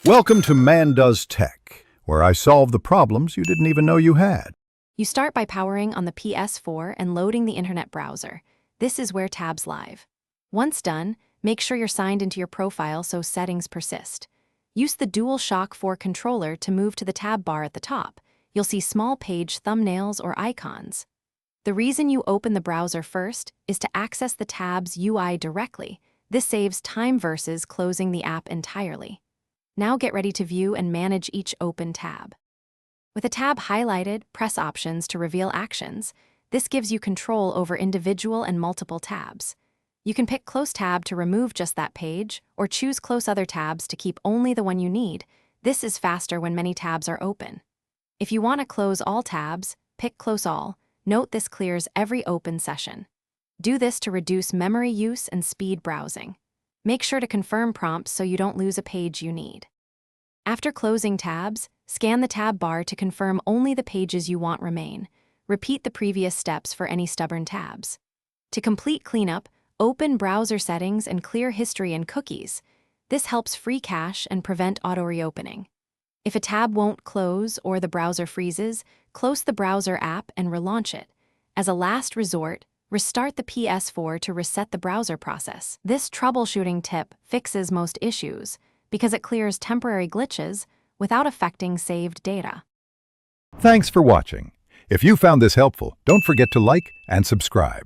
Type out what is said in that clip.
Welcome to Man Does Tech, where I solve the problems you didn't even know you had. You start by powering on the Ps4 and loading the internet browser. This is where tabs live. Once done, make sure you're signed into your profile so settings persist. Use the DualShock 4 controller to move to the tab bar at the top. You'll see small page thumbnails or icons. The reason you open the browser first is to access the tab's UI directly. This saves time versus closing the app entirely. Now get ready to view and manage each open tab. With a tab highlighted, press Options to reveal actions. This gives you control over individual and multiple tabs. You can pick Close Tab to remove just that page, or choose Close Other tabs to keep only the one you need. This is faster when many tabs are open. If you want to close all tabs, pick Close All. Note this clears every open session. Do this to reduce memory use and speed browsing. Make sure to confirm prompts so you don't lose a page you need. After closing tabs, scan the tab bar to confirm only the pages you want remain. Repeat the previous steps for any stubborn tabs. To complete cleanup, open browser settings and clear history and cookies. This helps free cache and prevent auto-reopening. If a tab won't close or the browser freezes, close the browser app and relaunch it. As a last resort, restart the Ps4 to reset the browser process. This troubleshooting tip fixes most issues because it clears temporary glitches without affecting saved data. Thanks for watching. If you found this helpful, don't forget to like and subscribe.